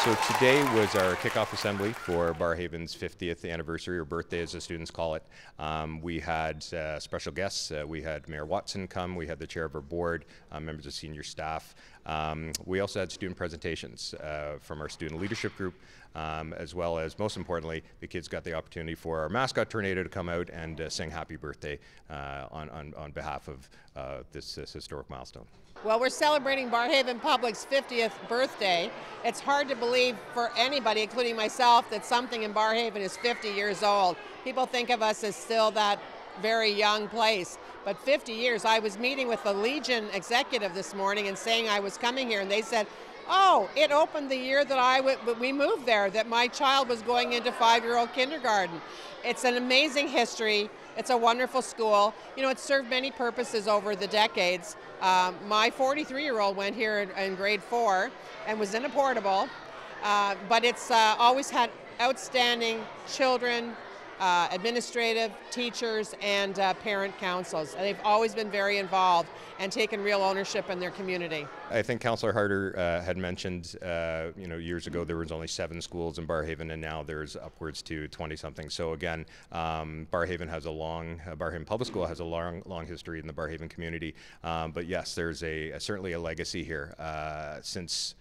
So today was our kickoff assembly for Barrhaven's 50th anniversary, or birthday as the students call it. We had special guests. We had Mayor Watson come. We had the chair of our board, members of senior staff. We also had student presentations from our student leadership group, as well as, most importantly, the kids got the opportunity for our mascot Tornado to come out and sing happy birthday on behalf of this historic milestone. Well, we're celebrating Barrhaven Public's 50th birthday. It's hard to believe for anybody, including myself, that something in Barrhaven is 50 years old. People think of us as still that very young place, but 50 years. I was meeting with the Legion executive this morning and saying I was coming here, and they said, oh, it opened the year that we moved there, that my child was going into 5-year-old kindergarten. It's an amazing history. It's a wonderful school. You know, it's served many purposes over the decades. My 43-year-old went here in grade 4 and was in a portable, but it's always had outstanding children, administrative, teachers, and parent councils. They've always been very involved and taken real ownership in their community. I think Councillor Harder had mentioned, years ago there was only 7 schools in Barrhaven, and now there's upwards to 20-something. So again, Barrhaven Public School has a long history in the Barrhaven community. But yes, there's certainly a legacy here since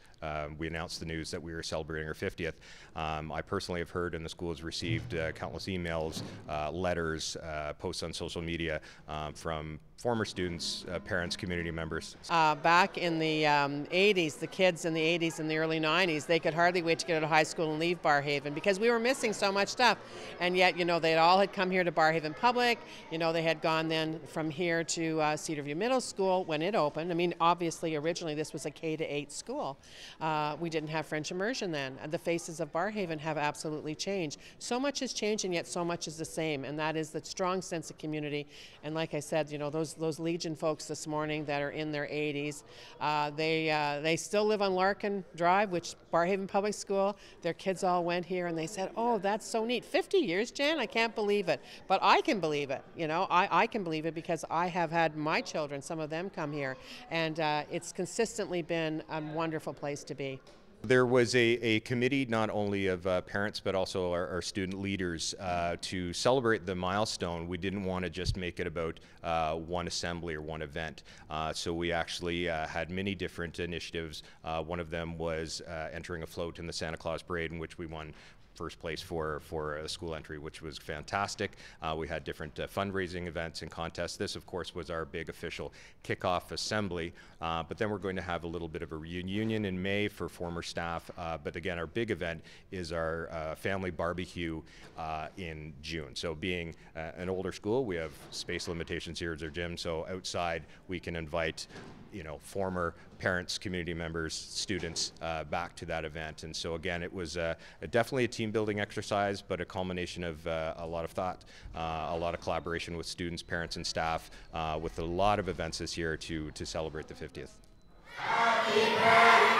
we announced the news that we were celebrating our 50th. I personally have heard, and the school has received countless emails, letters, posts on social media from former students, parents, community members. Back in the 80s, the kids in the 80s and the early 90s, they could hardly wait to get out of high school and leave Barrhaven because we were missing so much stuff. And yet, they all had come here to Barrhaven Public. They had gone then from here to Cedarview Middle School when it opened. I mean, obviously, originally this was a K-8 school. We didn't have French immersion then. The faces of Barrhaven have absolutely changed. So much has changed, and yet so much is the same, and that is the strong sense of community. And like I said, those Legion folks this morning that are in their 80s, they still live on Larkin Drive, which Barrhaven Public School. Their kids all went here, and they said, "Oh, that's so neat! 50 years, Jan? I can't believe it." But I can believe it. I can believe it because I have had my children, some of them, come here, and it's consistently been a wonderful place to be. There was a committee not only of parents but also our student leaders to celebrate the milestone. We didn't want to just make it about one assembly or one event. So we actually had many different initiatives. One of them was entering a float in the Santa Claus Parade, in which we won first place for a school entry, which was fantastic. We had different fundraising events and contests. This, of course, was our big official kickoff assembly. But then we're going to have a little bit of a reunion in May for former staff. But again, our big event is our family barbecue in June. So being an older school, we have space limitations here as our gym. So outside, we can invite former parents, community members, students back to that event. And so again, it was definitely a team building exercise, but a culmination of a lot of thought, a lot of collaboration with students, parents, and staff, with a lot of events this year to celebrate the 50th. Happy birthday.